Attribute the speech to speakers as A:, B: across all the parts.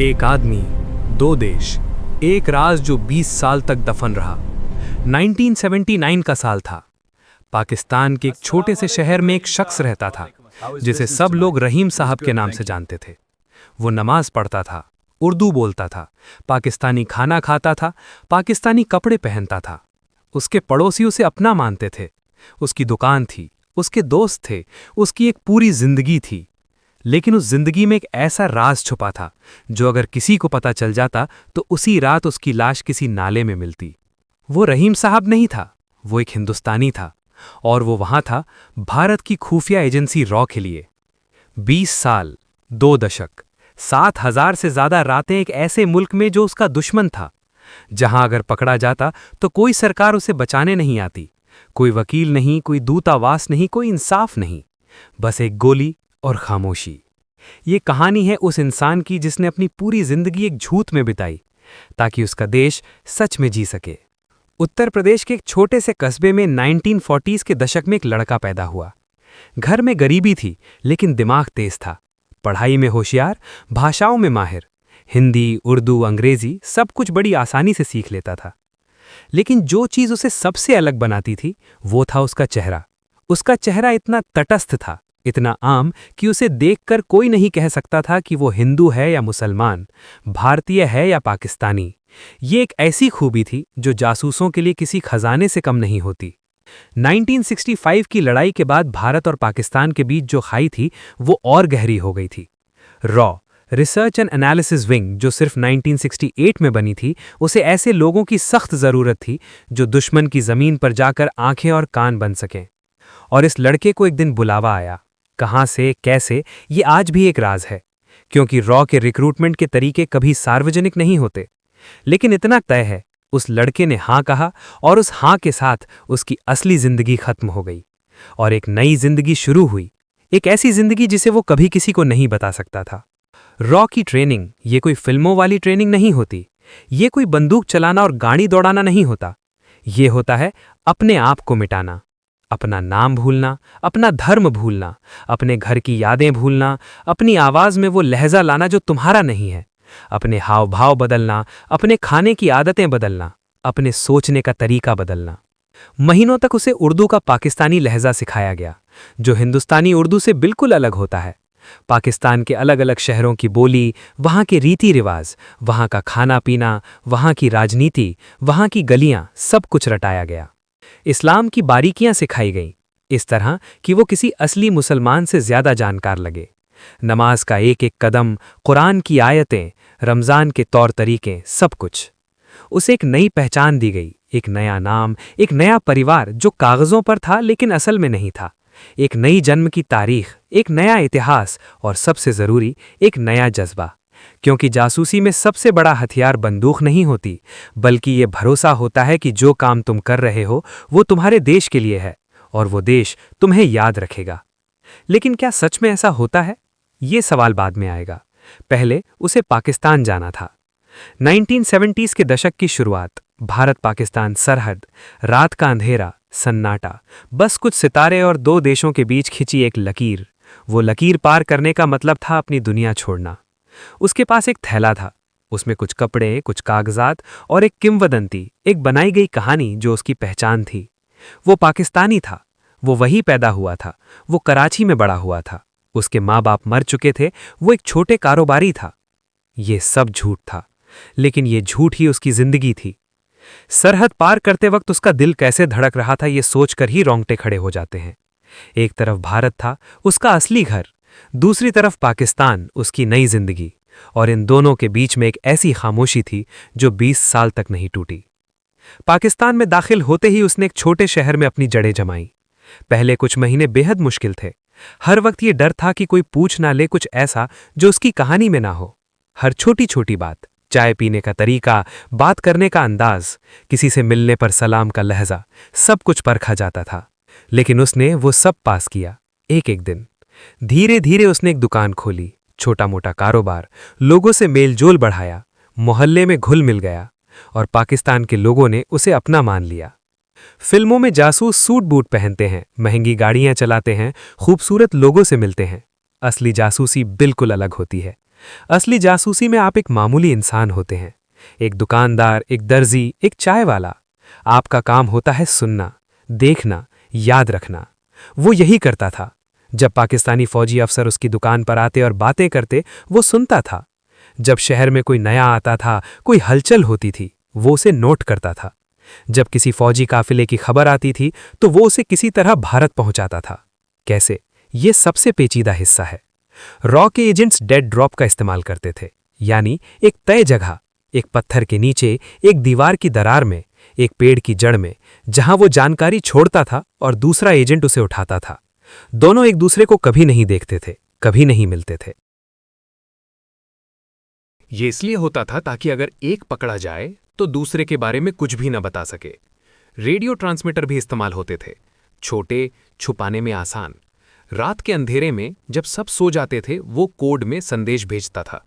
A: एक आदमी, दो देश, एक राज जो 20 साल तक दफन रहा। 1979 का साल था। पाकिस्तान के एक छोटे से शहर में एक शख्स रहता था जिसे सब लोग रहीम साहब के नाम से जानते थे। वो नमाज पढ़ता था, उर्दू बोलता था, पाकिस्तानी खाना खाता था, पाकिस्तानी कपड़े पहनता था। उसके पड़ोसी उसे अपना मानते थे। उसकी दुकान थी, उसके दोस्त थे, उसकी एक पूरी जिंदगी थी। लेकिन उस जिंदगी में एक ऐसा राज छुपा था जो अगर किसी को पता चल जाता तो उसी रात उसकी लाश किसी नाले में मिलती। वो रहीम साहब नहीं था, वो एक हिंदुस्तानी था, और वो वहां था भारत की खुफिया एजेंसी रॉ के लिए। 20 साल, 2 दशक, 7,000 से ज्यादा रातें एक ऐसे मुल्क में जो उसका दुश्मन था, जहां अगर पकड़ा जाता तो कोई सरकार उसे बचाने नहीं आती, कोई वकील नहीं, कोई दूतावास नहीं, कोई इंसाफ नहीं, बस एक गोली और खामोशी। ये कहानी है उस इंसान की जिसने अपनी पूरी जिंदगी एक झूठ में बिताई ताकि उसका देश सच में जी सके। उत्तर प्रदेश के एक छोटे से कस्बे में 1940s के दशक में एक लड़का पैदा हुआ। घर में गरीबी थी लेकिन दिमाग तेज था, पढ़ाई में होशियार, भाषाओं में माहिर, हिंदी, उर्दू, अंग्रेजी सब कुछ बड़ी आसानी से सीख लेता था। लेकिन जो चीज उसे सबसे अलग बनाती थी वो था उसका चेहरा। उसका चेहरा इतना तटस्थ था, इतना आम कि उसे देखकर कोई नहीं कह सकता था कि वो हिंदू है या मुसलमान, भारतीय है या पाकिस्तानी। ये एक ऐसी खूबी थी जो जासूसों के लिए किसी खजाने से कम नहीं होती। 1965 की लड़ाई के बाद भारत और पाकिस्तान के बीच जो खाई थी वो और गहरी हो गई थी। Raw research and analysis wing जो सिर्फ 1968 में बनी थी, उसे ऐसे लोगों की सख्त जरूरत थी जो दुश्मन की जमीन पर जाकर आंखें और कान बन सकें। और इस लड़के को एक दिन बुलावा आया। कहां से, कैसे, ये आज भी एक राज है, क्योंकि रॉ के रिक्रूटमेंट के तरीके कभी सार्वजनिक नहीं होते। लेकिन इतना तय है, उस लड़के ने हां कहा और उस हां के साथ उसकी असली जिंदगी खत्म हो गई और एक नई जिंदगी शुरू हुई। एक ऐसी जिंदगी जिसे वो कभी किसी को नहीं बता सकता था। रॉ की ट्रेनिंग ये कोई फिल्मों वाली ट्रेनिंग नहीं होती, ये कोई बंदूक चलाना और गाड़ी दौड़ाना नहीं होता। ये होता है अपने आप को मिटाना, अपना नाम भूलना, अपना धर्म भूलना, अपने घर की यादें भूलना, अपनी आवाज में वो लहजा लाना जो तुम्हारा नहीं है, अपने हाव भाव बदलना, अपने खाने की आदतें बदलना, अपने सोचने का तरीका बदलना। महीनों तक उसे उर्दू का पाकिस्तानी लहजा सिखाया गया जो हिंदुस्तानी उर्दू से बिल्कुल अलग होता है। पाकिस्तान के अलग अलग शहरों की बोली, वहाँ के रीति रिवाज, वहाँ का खाना पीना, वहाँ की राजनीति, वहाँ की गलियाँ, सब कुछ रटाया गया। इस्लाम की बारीकियां सिखाई गईं, इस तरह कि वो किसी असली मुसलमान से ज्यादा जानकार लगे। नमाज का एक एक कदम, कुरान की आयतें, रमज़ान के तौर तरीके, सब कुछ। उसे एक नई पहचान दी गई, एक नया नाम, एक नया परिवार जो कागज़ों पर था लेकिन असल में नहीं था, एक नई जन्म की तारीख, एक नया इतिहास और सबसे ज़रूरी एक नया जज्बा। क्योंकि जासूसी में सबसे बड़ा हथियार बंदूक नहीं होती, बल्कि ये भरोसा होता है कि जो काम तुम कर रहे हो वो तुम्हारे देश के लिए है और वो देश तुम्हें याद रखेगा। लेकिन क्या सच में ऐसा होता है? ये सवाल बाद में आएगा। पहले उसे पाकिस्तान जाना था। 1970s के दशक की शुरुआत, भारत पाकिस्तान सरहद, रात का अंधेरा, सन्नाटा, बस कुछ सितारे और दो देशों के बीच खिंची एक लकीर। वो लकीर पार करने का मतलब था अपनी दुनिया छोड़ना। उसके पास एक थैला था, उसमें कुछ कपड़े, कुछ कागजात और एक किंवदंती, एक बनाई गई कहानी जो उसकी पहचान थी। वो पाकिस्तानी था, वो वहीं पैदा हुआ था, वो कराची में बड़ा हुआ था, उसके माँ बाप मर चुके थे, वो एक छोटे कारोबारी था। ये सब झूठ था, लेकिन ये झूठ ही उसकी जिंदगी थी। सरहद पार करते वक्त उसका दिल कैसे धड़क रहा था ये सोचकर ही रोंगटे खड़े हो जाते हैं। एक तरफ भारत था, उसका असली घर, दूसरी तरफ पाकिस्तान, उसकी नई जिंदगी, और इन दोनों के बीच में एक ऐसी खामोशी थी जो 20 साल तक नहीं टूटी। पाकिस्तान में दाखिल होते ही उसने एक छोटे शहर में अपनी जड़ें जमाई। पहले कुछ महीने बेहद मुश्किल थे। हर वक्त ये डर था कि कोई पूछ ना ले कुछ ऐसा जो उसकी कहानी में ना हो। हर छोटी छोटी बात, चाय पीने का तरीका, बात करने का अंदाज, किसी से मिलने पर सलाम का लहजा, सब कुछ परखा जाता था। लेकिन उसने वो सब पास किया। एक एक दिन धीरे धीरे उसने एक दुकान खोली, छोटा मोटा कारोबार, लोगों से मेलजोल बढ़ाया, मोहल्ले में घुल मिल गया और पाकिस्तान के लोगों ने उसे अपना मान लिया। फिल्मों में जासूस सूट बूट पहनते हैं, महंगी गाड़ियां चलाते हैं, खूबसूरत लोगों से मिलते हैं। असली जासूसी बिल्कुल अलग होती है। असली जासूसी में आप एक मामूली इंसान होते हैं, एक दुकानदार, एक दर्जी, एक चाय वाला। आपका काम होता है सुनना, देखना, याद रखना। वो यही करता था। जब पाकिस्तानी फौजी अफसर उसकी दुकान पर आते और बातें करते, वो सुनता था। जब शहर में कोई नया आता था, कोई हलचल होती थी, वो उसे नोट करता था। जब किसी फौजी काफिले की खबर आती थी तो वो उसे किसी तरह भारत पहुंचाता था। कैसे? ये सबसे पेचीदा हिस्सा है। रॉ के एजेंट्स डेड ड्रॉप का इस्तेमाल करते थे, यानी एक तय जगह, एक पत्थर के नीचे, एक दीवार की दरार में, एक पेड़ की जड़ में, जहां वो जानकारी छोड़ता था और दूसरा एजेंट उसे उठाता था। दोनों एक दूसरे को कभी नहीं देखते थे, कभी नहीं मिलते थे।
B: ये इसलिए होता था ताकि अगर एक पकड़ा जाए तो दूसरे के बारे में कुछ भी न बता सके। रेडियो ट्रांसमीटर भी इस्तेमाल होते थे, छोटे, छुपाने में आसान। रात के अंधेरे में जब सब सो जाते थे, वो कोड में संदेश भेजता था।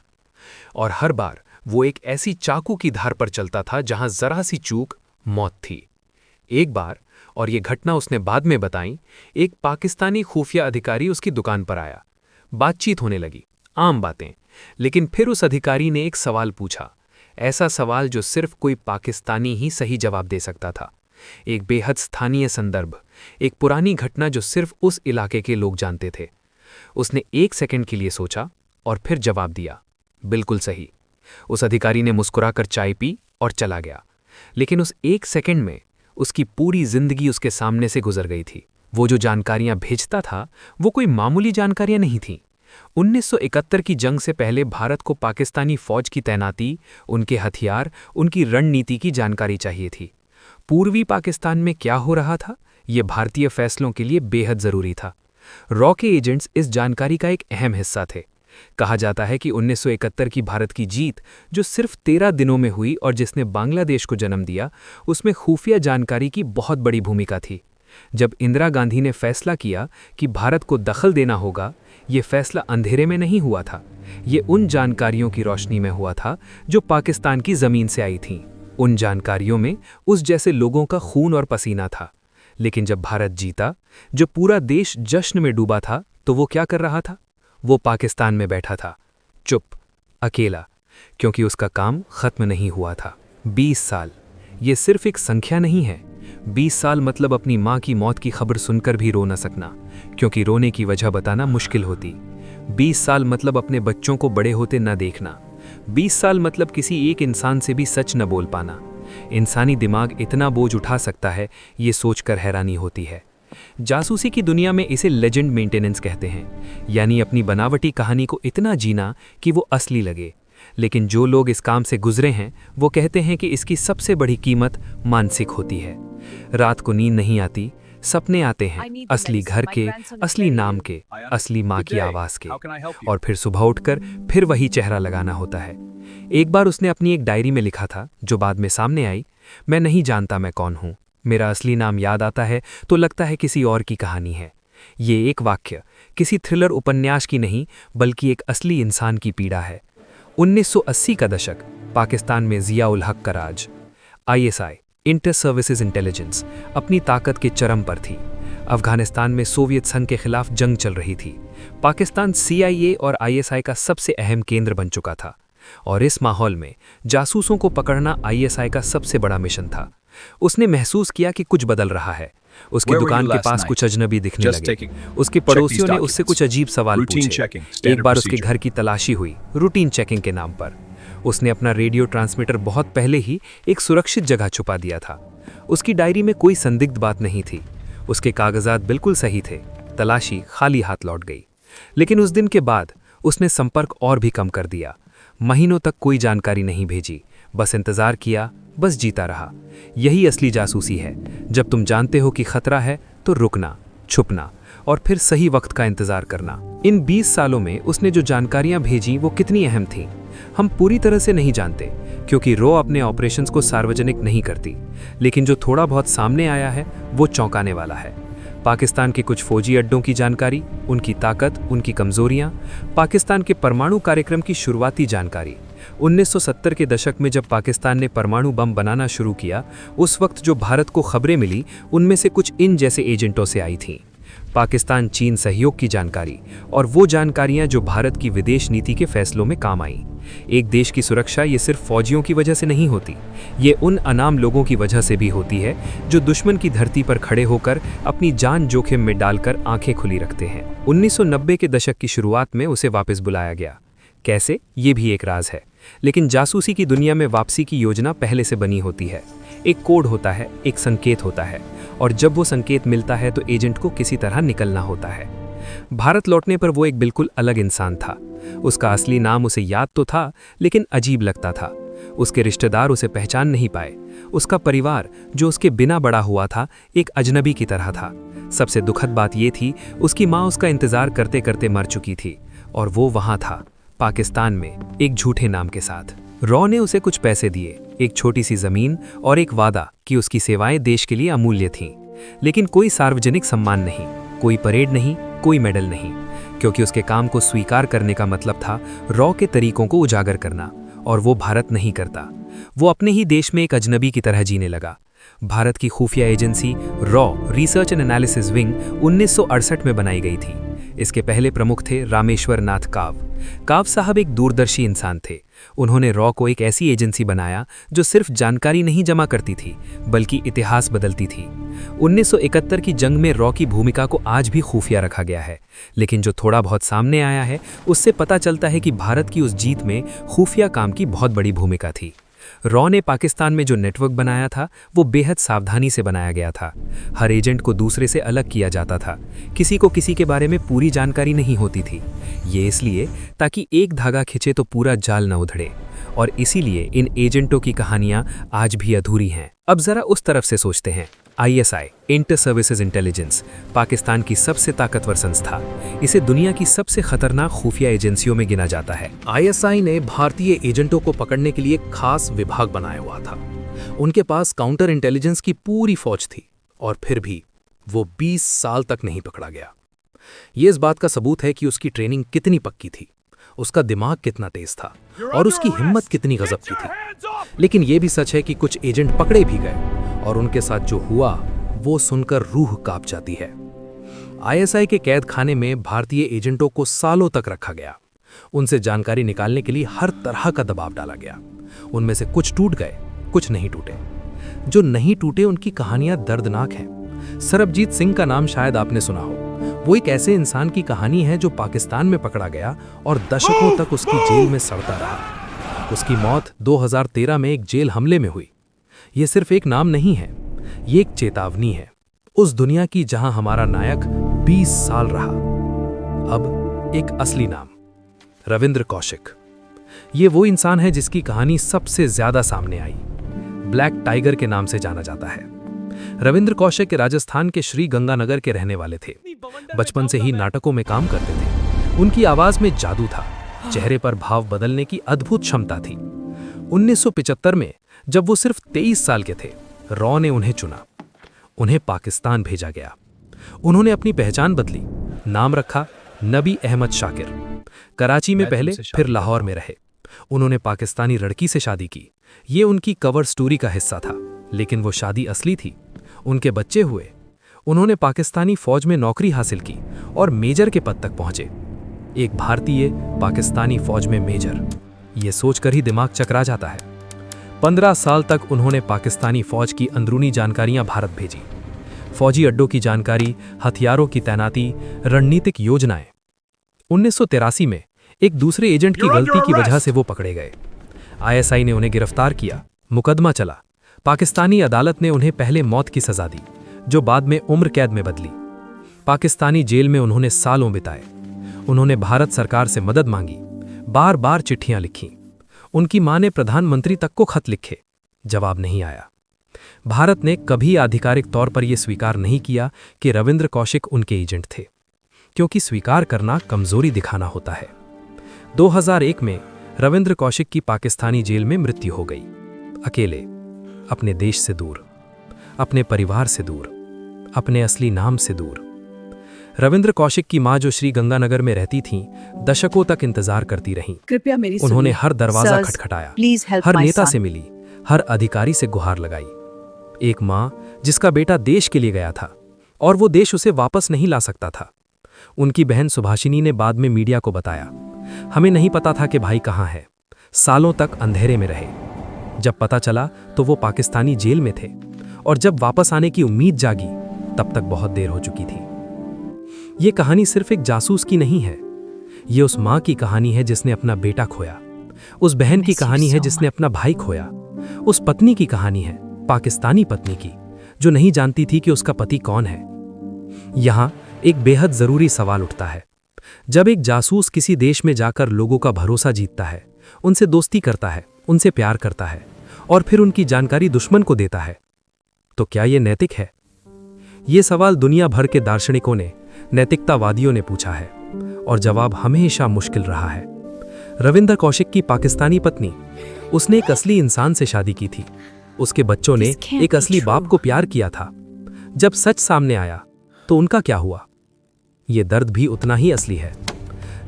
B: और हर बार वो एक ऐसी चाकू की धार पर चलता था जहां जरा सी चूक मौत थी। एक बार, और ये घटना उसने बाद में बताई, एक पाकिस्तानी खुफिया अधिकारी उसकी दुकान पर आया। बातचीत होने लगी, आम बातें। लेकिन फिर उस अधिकारी ने एक सवाल पूछा, ऐसा सवाल जो सिर्फ कोई पाकिस्तानी ही सही जवाब दे सकता था। एक बेहद स्थानीय संदर्भ, एक पुरानी घटना जो सिर्फ उस इलाके के लोग जानते थे। उसने 1 सेकंड के लिए सोचा और फिर जवाब दिया, बिल्कुल सही। उस अधिकारी ने मुस्कुराकर चाय पी और चला गया। लेकिन उस 1 सेकंड में उसकी पूरी जिंदगी उसके सामने से गुजर गई थी। वो जो जानकारियां भेजता था, वो कोई मामूली जानकारियां नहीं थीं। 1971 की जंग से पहले भारत को पाकिस्तानी फौज की तैनाती, उनके हथियार, उनकी रणनीति की जानकारी चाहिए थी। पूर्वी पाकिस्तान में क्या हो रहा था, ये भारतीय फैसलों के लिए बेहद जरूरी था। रॉ के एजेंट्स इस जानकारी का एक अहम हिस्सा थे। कहा जाता है कि 1971 की भारत की जीत, जो सिर्फ 13 दिनों में हुई और जिसने बांग्लादेश को जन्म दिया, उसमें खुफिया जानकारी की बहुत बड़ी भूमिका थी। जब इंदिरा गांधी ने फैसला किया कि भारत को दखल देना होगा, ये फैसला अंधेरे में नहीं हुआ था। ये उन जानकारियों की रोशनी में हुआ था जो पाकिस्तान की जमीन से आई थीं। उन जानकारियों में उस जैसे लोगों का खून और पसीना था। लेकिन जब भारत जीता, जब पूरा देश जश्न में डूबा था, तो वो क्या कर रहा था? वो पाकिस्तान में बैठा था, चुप, अकेला, क्योंकि उसका काम खत्म नहीं हुआ था। 20 साल, ये सिर्फ एक संख्या नहीं है। 20 साल मतलब अपनी माँ की मौत की खबर सुनकर भी रो न सकना, क्योंकि रोने की वजह बताना मुश्किल होती। 20 साल मतलब अपने बच्चों को बड़े होते न देखना। 20 साल मतलब किसी एक इंसान से भी सच न बोल पाना। इंसानी दिमाग इतना बोझ उठा सकता है, ये सोचकर हैरानी होती है। जासूसी की दुनिया में इसे लेजेंड मेंटेनेंस कहते हैं, यानी अपनी बनावटी कहानी को इतना जीना कि वो असली लगे। लेकिन जो लोग इस काम से गुजरे हैं, वो कहते हैं कि इसकी सबसे बड़ी कीमत मानसिक होती है। रात को नींद नहीं आती, सपने आते हैं असली घर के, असली नाम के, असली माँ की आवाज़ के, और फिर सुबह उठकर फिर वही चेहरा लगाना होता है। एक बार उसने अपनी एक डायरी में लिखा था, जो बाद में सामने आई, मैं नहीं जानता मैं कौन हूँ। मेरा असली नाम याद आता है तो लगता है किसी और की कहानी है। ये एक वाक्य किसी थ्रिलर उपन्यास की नहीं, बल्कि एक असली इंसान की पीड़ा है। 1980 का दशक, पाकिस्तान में जिया उल हक का राज। ISI, इंटर सर्विसेज इंटेलिजेंस, अपनी ताकत के चरम पर थी। अफगानिस्तान में सोवियत संघ के खिलाफ जंग चल रही थी। पाकिस्तान CIA और ISI का सबसे अहम केंद्र बन चुका था, और इस माहौल में जासूसों को पकड़ना ISI का सबसे बड़ा मिशन था। उसने महसूस किया कि कुछ बदल रहा है। उसकी दुकान के पास कुछ अजनबी दिखने लगे। उसके पड़ोसियों ने उससे कुछ अजीब सवाल पूछे। एक बार उसके घर की तलाशी हुई, रूटीन चेकिंग के नाम पर। उसने अपना रेडियो ट्रांसमीटर बहुत पहले ही एक सुरक्षित जगह छुपा दिया था। उसकी डायरी में कोई संदिग्ध बात नहीं थी। उसके कागजात बिल्कुल सही थे। तलाशी खाली हाथ लौट गई। लेकिन उस दिन के बाद उसने संपर्क और भी कम कर दिया। महीनों तक कोई जानकारी नहीं भेजी, बस इंतजार किया, बस जीता रहा। यही असली जासूसी है। जब तुम जानते हो कि खतरा है तो रुकना, छुपना और फिर सही वक्त का इंतजार करना। इन 20 सालों में उसने जो जानकारियां भेजी वो कितनी अहम थीं, हम पूरी तरह से नहीं जानते, क्योंकि रॉ अपने ऑपरेशंस को सार्वजनिक नहीं करती। लेकिन जो थोड़ा बहुत सामने आया है वो चौंकाने वाला है। पाकिस्तान के कुछ फौजी अड्डों की जानकारी, उनकी ताकत, उनकी कमजोरियां, पाकिस्तान के परमाणु कार्यक्रम की शुरुआती जानकारी। 1970 के दशक में जब पाकिस्तान ने परमाणु बम बनाना शुरू किया, उस वक्त जो भारत को खबरें मिली, उनमें से कुछ इन जैसे एजेंटों से आई थीं।
A: पाकिस्तान चीन सहयोग की जानकारी और वो जानकारियां जो भारत की विदेश नीति के फैसलों में काम आई। एक देश की सुरक्षा ये सिर्फ फौजियों की वजह से नहीं होती, ये उन अनाम लोगों की वजह से भी होती है जो दुश्मन की धरती पर खड़े होकर अपनी जान जोखिम में डालकर आंखें खुली रखते हैं। 1990 के दशक की शुरुआत में उसे वापस बुलाया गया। कैसे, ये भी एक राज है, लेकिन जासूसी की दुनिया में वापसी की योजना पहले से बनी होती है। एक कोड होता है, एक संकेत होता है, और जब वो संकेत मिलता है तो एजेंट को किसी तरह निकलना होता है। भारत लौटने पर वो एक बिल्कुल अलग इंसान था। उसका असली नाम उसे याद तो था, लेकिन अजीब लगता था। उसके रिश्तेदार उसे पहचान नहीं पाए। उसका परिवार, जो उसके बिना बड़ा हुआ था, एक अजनबी की तरह था। सबसे दुखद बात यह थी, उसकी माँ उसका इंतजार करते करते मर चुकी थी, और वो वहां था, पाकिस्तान में, एक झूठे नाम के साथ। रॉ ने उसे कुछ पैसे दिए, एक छोटी सी जमीन और एक वादा कि उसकी सेवाएं देश के लिए अमूल्य थीं। लेकिन कोई सार्वजनिक सम्मान नहीं, कोई परेड नहीं, कोई मेडल नहीं, क्योंकि उसके काम को स्वीकार करने का मतलब था रॉ के तरीकों को उजागर करना, और वो भारत नहीं करता। वो अपने ही देश में एक अजनबी की तरह जीने लगा। भारत की खुफिया agency raw research and analysis wing 1968 में बनाई गई थी। इसके पहले प्रमुख थे रामेश्वर नाथ काव। काव साहब एक दूरदर्शी इंसान थे। उन्होंने रॉ को एक ऐसी एजेंसी बनाया जो सिर्फ जानकारी नहीं जमा करती थी, बल्कि इतिहास बदलती थी। 1971 की जंग में रॉ की भूमिका को आज भी खुफिया रखा गया है, लेकिन जो थोड़ा बहुत सामने आया है उससे पता चलता है कि भारत की उस जीत में खुफिया काम की बहुत बड़ी भूमिका थी। रॉ ने पाकिस्तान में जो नेटवर्क बनाया था वो बेहद सावधानी से बनाया गया था। हर एजेंट को दूसरे से अलग किया जाता था। किसी को किसी के बारे में पूरी जानकारी नहीं होती थी। ये इसलिए ताकि एक धागा खिंचे तो पूरा जाल न उधड़े, और इसीलिए इन एजेंटों की कहानियां आज भी अधूरी हैं। अब जरा उस तरफ से सोचते हैं। ISI, inter services intelligence, Pakistan की सबसे ताकतवर संस्था। इसे दुनिया की सबसे खतरनाक खुफिया एजेंसियों में गिना जाता है।
B: ISI ने भारतीय एजेंटों को पकड़ने के लिए खास विभाग बनाया हुआ था। उनके पास काउंटर इंटेलिजेंस की पूरी फौज थी, और फिर भी वो 20 साल तक नहीं पकड़ा गया। ये इस बात का सबूत है कि उसकी ट्रेनिंग कितनी पक्की थी, उसका दिमाग कितना तेज था, और उसकी हिम्मत कितनी गजब की थी। लेकिन यह भी सच है कि कुछ एजेंट पकड़े भी गए, और उनके साथ जो हुआ वो सुनकर रूह कांप जाती है। ISI के कैद खाने में भारतीय एजेंटों को सालों तक रखा गया। उनसे जानकारी निकालने के लिए हर तरह का दबाव डाला गया। उनमें से कुछ टूट गए, कुछ नहीं टूटे। जो नहीं टूटे उनकी कहानियां दर्दनाक हैं। सरबजीत सिंह का नाम शायद आपने सुना हो। वो एक ऐसे इंसान की कहानी है जो पाकिस्तान में पकड़ा गया और दशकों तक उसकी जेल में सड़ता रहा। उसकी मौत 2013 में एक जेल हमले में हुई। ये सिर्फ एक नाम नहीं है, ये एक चेतावनी है उस दुनिया की जहां हमारा नायक 20 साल रहा। अब एक असली नाम, रविंद्र कौशिक। ये वो इंसान है जिसकी कहानी सबसे ज्यादा सामने आई। ब्लैक टाइगर के नाम से जाना जाता है। रविंद्र कौशिक के राजस्थान के श्री गंगानगर के रहने वाले थे। बचपन से ही नाटकों में काम करते थे। उनकी आवाज में जादू था, चेहरे पर भाव बदलने की अद्भुत क्षमता थी। 1975 में जब वो सिर्फ 23 साल के थे, रॉ ने उन्हें चुना। उन्हें पाकिस्तान भेजा गया। उन्होंने अपनी पहचान बदली, नाम रखा नबी अहमद शाकिर। कराची में पहले, फिर लाहौर में रहे। उन्होंने पाकिस्तानी लड़की से शादी की। ये उनकी कवर स्टोरी का हिस्सा था, लेकिन वो शादी असली थी। उनके बच्चे हुए। उन्होंने पाकिस्तानी फौज में नौकरी हासिल की और मेजर के पद तक पहुंचे। एक भारतीय पाकिस्तानी फौज में मेजर, ये सोचकर ही दिमाग चकरा जाता है। 15 साल तक उन्होंने पाकिस्तानी फौज की अंदरूनी जानकारियां भारत भेजी। फौजी अड्डों की जानकारी, हथियारों की तैनाती, रणनीतिक योजनाएं। 1983 में एक दूसरे एजेंट की गलती की वजह से वो पकड़े गए। ISI ने उन्हें गिरफ्तार किया, मुकदमा चला। पाकिस्तानी अदालत ने उन्हें पहले मौत की सजा दी, जो बाद में उम्र कैद में बदली। पाकिस्तानी जेल में उन्होंने सालों बिताए। उन्होंने भारत सरकार से मदद मांगी, बार बार चिट्ठियां लिखीं। उनकी मां ने प्रधानमंत्री तक को खत लिखे, जवाब नहीं आया। भारत ने कभी आधिकारिक तौर पर यह स्वीकार नहीं किया कि रविंद्र कौशिक उनके एजेंट थे, क्योंकि स्वीकार करना कमजोरी दिखाना होता है। 2001 में रविंद्र कौशिक की पाकिस्तानी जेल में मृत्यु हो गई। अकेले, अपने देश से दूर, अपने परिवार से दूर, अपने असली नाम से दूर। रविंद्र कौशिक की मां, जो श्री गंगानगर में रहती थीं, दशकों तक इंतजार करती रहीं।
C: कृपया मेरी
B: उन्होंने हर दरवाजा खटखटाया, हर नेता से मिली, हर अधिकारी से गुहार लगाई। एक मां जिसका बेटा देश के लिए गया था,
A: और वो देश उसे वापस नहीं ला सकता था। उनकी बहन सुभाषिनी ने बाद में मीडिया को बताया, हमें नहीं पता था कि भाई कहाँ है। सालों तक अंधेरे में रहे। जब पता चला तो वो पाकिस्तानी जेल में थे, और जब वापस आने की उम्मीद जागी तब तक बहुत देर हो चुकी थी। ये कहानी सिर्फ एक जासूस की नहीं है, ये उस माँ की कहानी है जिसने अपना बेटा खोया, उस बहन की कहानी है जिसने अपना भाई खोया, उस पत्नी की कहानी है, पाकिस्तानी पत्नी की, जो नहीं जानती थी कि उसका पति कौन है। यहाँ एक बेहद जरूरी सवाल उठता है, जब एक जासूस किसी देश में जाकर लोगों का भरोसा जीतता है, उनसे दोस्ती करता है, उनसे प्यार करता है और फिर उनकी जानकारी दुश्मन को देता है, तो क्या यह नैतिक है? ये सवाल दुनिया भर के दार्शनिकों ने, नैतिकतावादियों ने पूछा है और जवाब हमेशा मुश्किल रहा है। रविंदर कौशिक की पाकिस्तानी पत्नी, उसने एक असली इंसान से शादी की थी। उसके बच्चों ने एक असली बाप को प्यार किया था। जब सच सामने आया तो उनका क्या हुआ? ये दर्द भी उतना ही असली है।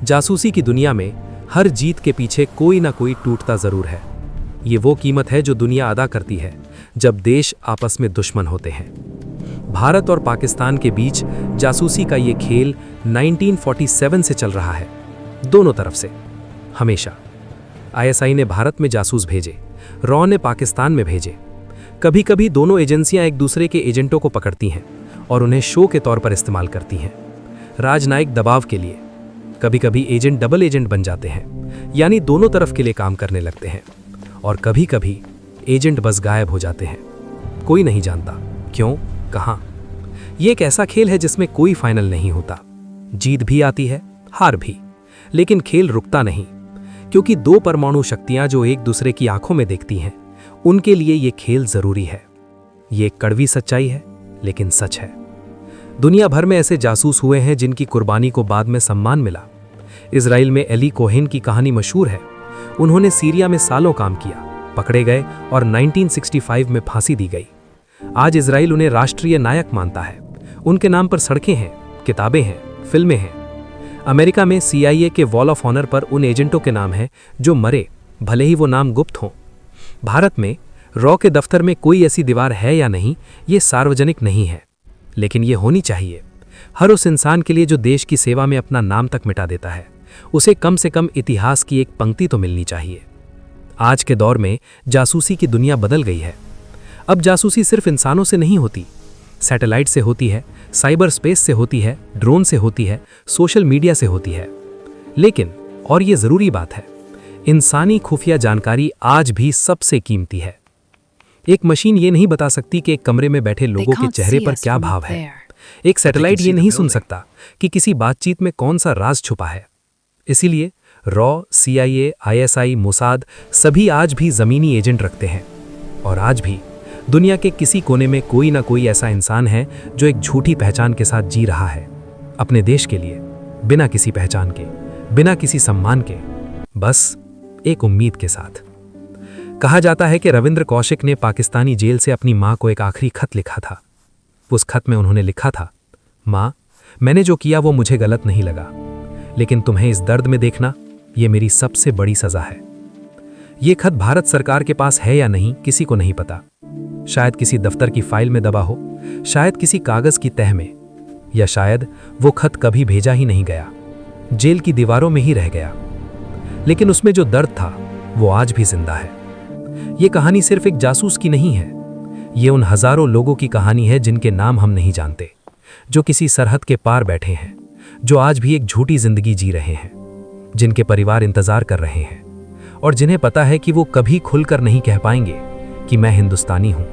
A: जासूसी की दुनिया में हर जीत के पीछे कोई ना कोई टूटता जरूर है। ये वो कीमत है जो दुनिया अदा करती है जब देश आपस में दुश्मन होते हैं। भारत और पाकिस्तान के बीच जासूसी का ये खेल 1947 से चल रहा है, दोनों तरफ से, हमेशा। आईएसआई ने भारत में जासूस भेजे, रॉ ने पाकिस्तान में भेजे। कभी कभी दोनों एजेंसियां एक दूसरे के एजेंटों को पकड़ती हैं और उन्हें शो के तौर पर इस्तेमाल करती हैं, राजनयिक दबाव के लिए। कभी कभी एजेंट डबल एजेंट बन जाते हैं, यानी दोनों तरफ के लिए काम करने लगते हैं। और कभी कभी एजेंट बस गायब हो जाते हैं, कोई नहीं जानता क्यों, कहां। यह एक ऐसा खेल है जिसमें कोई फाइनल नहीं होता। जीत भी आती है, हार भी, लेकिन खेल रुकता नहीं, क्योंकि दो परमाणु शक्तियां जो एक दूसरे की आंखों में देखती हैं, उनके लिए यह खेल जरूरी है। ये एक कड़वी सच्चाई है, लेकिन सच है। दुनिया भर में ऐसे जासूस हुए हैं जिनकी कुर्बानी को बाद में सम्मान मिला। इजराइल में एली कोहेन की कहानी मशहूर है। उन्होंने सीरिया में सालों काम किया, पकड़े गए और 1965 में फांसी दी गई। आज इजराइल उन्हें राष्ट्रीय नायक मानता है। उनके नाम पर सड़कें हैं, किताबें हैं, फिल्में हैं। अमेरिका में CIA के वॉल ऑफ ऑनर पर उन एजेंटों के नाम हैं जो मरे, भले ही वो नाम गुप्त हों। भारत में रॉ के दफ्तर में कोई ऐसी दीवार है या नहीं, ये सार्वजनिक नहीं है, लेकिन ये होनी चाहिए। हर उस इंसान के लिए जो देश की सेवा में अपना नाम तक मिटा देता है, उसे कम से कम इतिहास की एक पंक्ति तो मिलनी चाहिए। आज के दौर में जासूसी की दुनिया बदल गई है। अब जासूसी सिर्फ इंसानों से नहीं होती, सैटेलाइट से होती है, साइबर स्पेस से होती है, ड्रोन से होती है, सोशल मीडिया से होती है। लेकिन, और ये जरूरी बात है, इंसानी खुफिया जानकारी आज भी सबसे कीमती है। एक मशीन ये नहीं बता सकती कि एक कमरे में बैठे लोगों के चेहरे पर क्या भाव है। एक सैटेलाइट ये नहीं सुन सकता कि किसी बातचीत में कौन सा राज छुपा है। इसीलिए रॉ, CIA, ISI, मोसाद सभी आज भी जमीनी एजेंट रखते हैं। और आज भी दुनिया के किसी कोने में कोई ना कोई ऐसा इंसान है जो एक झूठी पहचान के साथ जी रहा है, अपने देश के लिए, बिना किसी पहचान के, बिना किसी सम्मान के, बस एक उम्मीद के साथ। कहा जाता है कि रविंद्र कौशिक ने पाकिस्तानी जेल से अपनी मां को एक आखिरी खत लिखा था। उस खत में उन्होंने लिखा था, मां, मैंने जो किया वो मुझे गलत नहीं लगा, लेकिन तुम्हें इस दर्द में देखना, ये मेरी सबसे बड़ी सजा है। ये खत भारत सरकार के पास है या नहीं, किसी को नहीं पता। शायद किसी दफ्तर की फाइल में दबा हो, शायद किसी कागज की तह में, या शायद वो खत कभी भेजा ही नहीं गया, जेल की दीवारों में ही रह गया। लेकिन उसमें जो दर्द था वो आज भी जिंदा है। ये कहानी सिर्फ एक जासूस की नहीं है, ये उन हजारों लोगों की कहानी है जिनके नाम हम नहीं जानते, जो किसी सरहद के पार बैठे हैं, जो आज भी एक झूठी जिंदगी जी रहे हैं, जिनके परिवार इंतजार कर रहे हैं और जिन्हें पता है कि वो कभी खुलकर नहीं कह पाएंगे कि मैं हिंदुस्तानी हूं।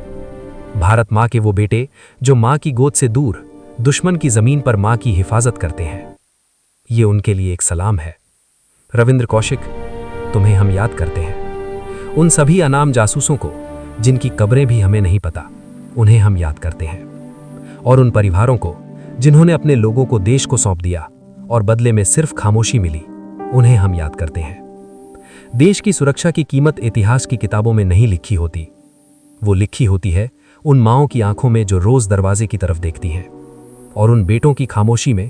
A: भारत माँ के वो बेटे जो माँ की गोद से दूर दुश्मन की जमीन पर माँ की हिफाजत करते हैं, ये उनके लिए एक सलाम है। रविंद्र कौशिक, तुम्हें हम याद करते हैं। उन सभी अनाम जासूसों को जिनकी कब्रें भी हमें नहीं पता, उन्हें हम याद करते हैं। और उन परिवारों को जिन्होंने अपने लोगों को देश को सौंप दिया और बदले में सिर्फ खामोशी मिली, उन्हें हम याद करते हैं। देश की सुरक्षा की कीमत इतिहास की किताबों में नहीं लिखी होती, वो लिखी होती है उन माँओं की आंखों में जो रोज दरवाजे की तरफ देखती हैं, और उन बेटों की खामोशी में